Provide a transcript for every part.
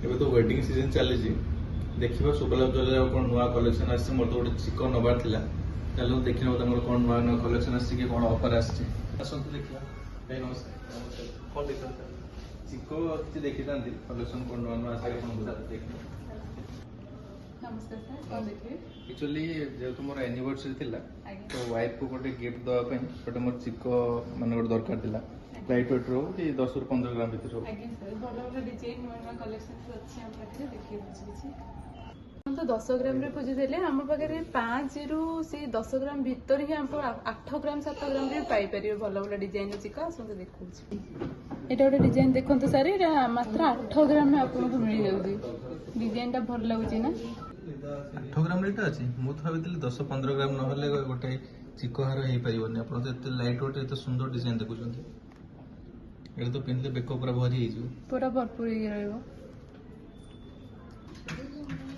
ଏବେ ତ wedding season ଚାଲିଛି ଦେଖିବା ଶୁଭଲାଭ ଜ୍ୱେଲାରୀ କଣ ନୂଆ କଲେକ୍ସନ ଆସିଛି। ମୋର ତ ଗୋଟେ ଚିକ ନେବାର ଥିଲା, ତାହେଲେ ମୁଁ ଦେଖିନେବ ତାଙ୍କର କଣ ନୂଆ ନୂଆ କଲେକ୍ସନ ଆସିଛି କି କଣ ଅଫର ଆସିଛି। ଆସନ୍ତୁ ଦେଖିବା। ଭାଇ ନମସ୍କାର। କଣ ଦେଖିବା ଚିକ କିଛି ଦେଖିଥାନ୍ତି କଲେକ୍ସନ କଣ ନୂଆ ନୂଆ ଆସିଛି ଆପଣ ଦେଖିବେ। नमस्कार सर, कौन देखिए? एक्चुअली जेहेतु मोर एनिवर्सरी थिला तो वाइफ को गोटे गिफ्ट देवा ପାଇଁ गोटे मोर चिको माने गोटे दरकार थिला। लाइट वेट रो कि 10 ରୁ 15 ग्राम भितर रो। आज्ञा सर, ଭଲ ଭଲ डिजाइन ନୂଆ କଲେକ୍ସନ ଅଛି ଆମ ପାଖରେ, ଦେଖିବେ କିଛି ତ 10 ଗ୍ରାମ ରେ ଖୋଜିଦେଲେ ଆମ ପାଖରେ 5 ରୁ ସେ 10 ଗ୍ରାମ ଭିତରେ ହିଁ ଆପଣ 8 ଗ୍ରାମ 7 ଗ୍ରାମ ରେ ପାଇପାରିବେ ଭଲ ଭଲ ଡିଜାଇନ ଚିକା। ଆସନ୍ତୁ ଦେଖଉଛି, ଏଇଟା ଗୋଟେ ଡିଜାଇନ ଦେଖନ୍ତୁ ସାର୍, ଏଇଟା ମାତ୍ର 8 ଗ୍ରାମ ଆପଣଙ୍କୁ ମିଳିଯାଉଛି। ଡିଜାଇନଟା ଭଲ ଲାଗୁଛି ନା? 8 ଗ୍ରାମ ରେଟ୍ ଅଛି। ମୁଁ ତ ଭାବିଥିଲି 10-15 ଗ୍ରାମ ନହେଲେ ଗୋଟେ ଚିको ହାର ହେଇପାରିବନି। ଆପଣ ତ ଏତେ ଲାଇଟ୍ ୱେଟ୍ ଏତେ ସୁନ୍ଦର ଡିଜାଇନ ଦେଖୁଛନ୍ତି। ଏଇଟା ତ ପିନ୍ଧିଲେ ବେକ ପୁରା ଭରି ହେଇଯିବ, ପୁରା ଭରପୁର ହେଇକି ରହିବ।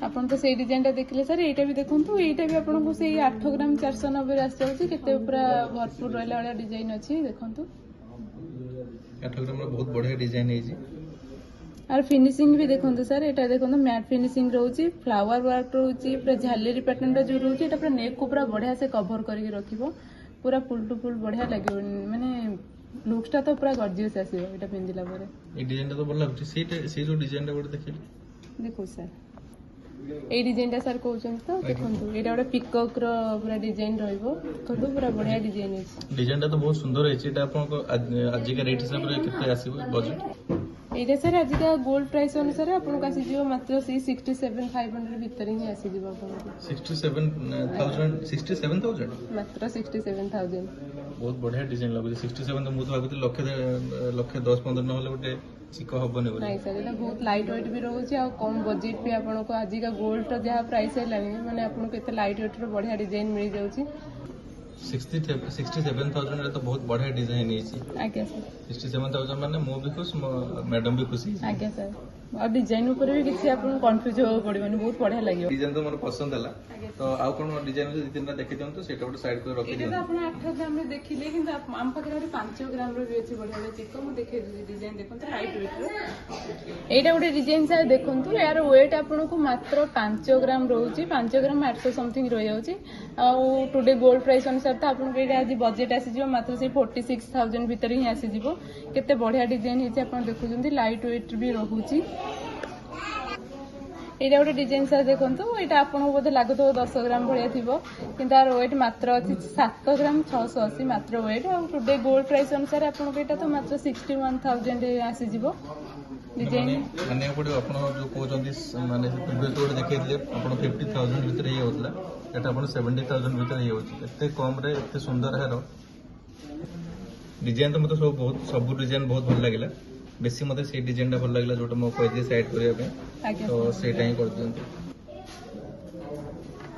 ଆପଣ ତ ସେଇ ଡିଜାଇନଟା ଦେଖିଲେ ସାର୍, ଏଇଟା ବି ଦେଖନ୍ତୁ, ଏଇଟା ବି ଆପଣଙ୍କୁ ସେଇ 8 ଗ୍ରାମ 490 ରେ ଆସିଯାଉଛି। କେତେ ପୁରା ଭରପୁର ରହିଲା ଭଳିଆ ଡିଜାଇନ ଅଛି ଦେଖନ୍ତୁ। 8 ଗ୍ରାମର ବହୁତ ବଢିଆ ଡିଜାଇନ ହେଇଛି। और फिनिशिंग भी देखो सर, एटा देखो मैट फिनिशिंग रोची, फ्लावर वर्क रोची, पूरा झालेरी पैटर्न जो रोची, एटा पूरा नेक को पूरा बढ़िया से कवर करके रखिबो। पूरा फुल टू फुल बढ़िया लगे, माने लुक्सटा तो पूरा गॉर्जियस आसीबो एटा पिंदिला परे। ए डिजाइनटा तो भल लागुची। से जो डिजाइनटा गोटे देखिले देखो सर, ए डिजाइनटा सर कहउछन तो देखंतु, एटा गोटे पिकॉक रो पूरा डिजाइन रहइबो। देखंतु पूरा बढ़िया डिजाइन है। डिजाइनटा तो बहुत सुंदर है। एटा आपन को आज का रेट हिसाब रे केते आसीबो बजट? एटा सर आज का गोल्ड प्राइस अनुसार आपन को आसी जीव मात्र 67,500 भीतर ही आसी जीव आपन को। 67,000 मात्र 67,000। बहुत बढ़िया डिजाइन लागुଛି। 67 तो मु तो भाबुती लक्षे 10-15 न होले गोटे चिको हबने बोली। नहीं सर, एटा बहुत लाइट वेट भी रहउची आ कम बजट पे आपन को आज का गोल्ड रो जहा प्राइस हैलानी माने आपन को एते लाइट वेट रो बढ़िया डिजाइन मिल जाउची। 67,000 रे तो बहुत बढ़िया डिजाइन ହେଇଛି। आज्ञा सर, 67,000 माने मु भी खुश, मैडम भी खुशी। आज्ञा सर, और डिजाइन ऊपर भी किसी आपन कंफ्यूज हो पड़िबनी, बहुत बढ़िया लागियो। डिजाइन तो मोर पसंद हला। तो आउ कोन डिजाइन जे तीनटा देखि दियंतु, सेटा गोटे साइड कर रखि एटा दियंतु। तो आपन 8 ग्राम रे देखिले, किंतु हम पाखरे 5 ग्राम रो भी अछि बढ़िया चिको। मु देखै दिसी डिजाइन देखंतु लाइट वेट रो। एटा गोटे डिजाइन सार देखंतु, यार वेट आपन को मात्र 5 ग्राम रहउची। 5 ग्राम 800 समथिंग रह जाउची। आ टुडे गोल्ड प्राइस अनुसार त आपन के आज बजट आसी जीव मात्र से 46,000 भीतर ही आसी जीव। केते बढ़िया डिजाइन हिचे आपन देखुचंती, लाइट वेट भी रहउची। एटा गोटे डिजाइन सार देखंतु, एटा आपन को बोधे लागुतो 10 ग्राम भलिया थिबो, किंतु आर वेट मात्र अछि 7 ग्राम 680 मात्र वेट। आ टुडे गोल्ड प्राइस अनुसार आपन को एटा तो मात्र 61,000 आसी जीवो। डिजाइन माने पड़ो आपण जो कहउचंती माने प्रीवियस गोटे देखैले आपण 50,000 भीतर ही होतला, एटा आपण 70,000 भीतर ही होची। एते कम रे एते सुंदर हेरो डिजाइन तो मते सब डिजाइन बहुत भल लागिला। बेसी मते से डिजाइन भल लागिला जोटा मो कहि दे साइड करिया पे, तो सेटा ही कर दियंतु।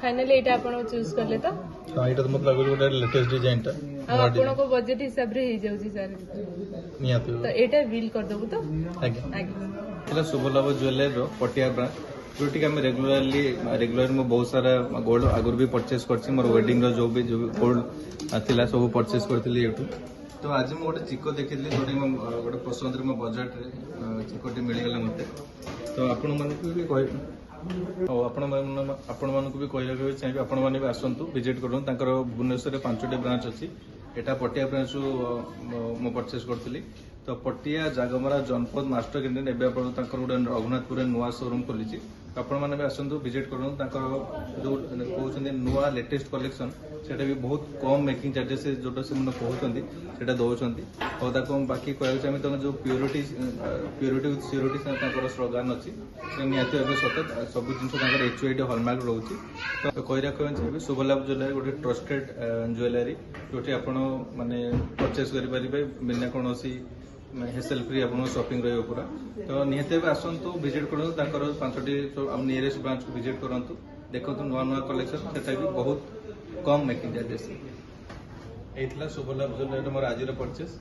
फाइनली एटा आपण चूज करले तो हां, एटा तो मत लागो जोटा लेटेस्ट डिजाइन टा आपण को बजट हिसाब रे ही जाउची सर। नियाते तो एटा बिल कर दबु तो। आज्ञा आज्ञा एला शुभलाभ ज्वेलरी रो पटिया ब्रांच, जोटी हम रेगुलर मु बहुत सारा गोल्ड आगुर भी परचेस करछि। मोर वेडिंग रो जो गोल्ड थिला सब परचेस करथिली एटू। तो आज मु गोटे चिको देखिली, जोटी मो गोटे पसंद रे मो बजट रे चिकोटी मिल गेला मते। तो आपण मानकु भी कहि आपण मानकु भी कहला के चाहिए, आपण माने भी आसंतु विजिट करन। तांकर भुवनेश्वर रे 5टी ब्रांच अछि। एटा पटिया ब्रांच मो परचेस करथिली। तो पटिया, जागमरा, जनपद, मास्टर कैंटीन एबे आपण तांकर गोटे रघुनाथपुर नुआ शोरूम खोलिछि। आपण माने भी आसंतु विजिट करन। तांकर जो कहउछन नुआ लेटेस्ट कलेक्शन सेटा भी बहुत कम मेकिंग चार्जेस जोटा से मन कहउछन सेटा दउछंती। और ताको बाकी कहउ छै हम त जो प्योरिटी विथ सियोरिटी से तांकर स्लोगन अछि, से नियति एबे सतत सब जिंस तांकर HUID हॉलमार्क रहउछि। तो कहि राखबन छै शुभलाभ ज्वेलरी गोटे ट्रस्टेड ज्वेलरी, जोटी आपण माने परचेस करि परिबे बिना कोनोसी हेसल फ्री आपन शॉपिंग रहियो पूरा। तो निहते आसंतु विजिट करंतु, ताकर 5टी नियरेस्ट ब्रांच को विजिट करंतु, देखंतु नुआ नुआ कलेक्शन, सेटा भी बहुत कम मेकिंग चार्जेस। एथला शुभलाभ ज्वेलरी मोर आज परचेस।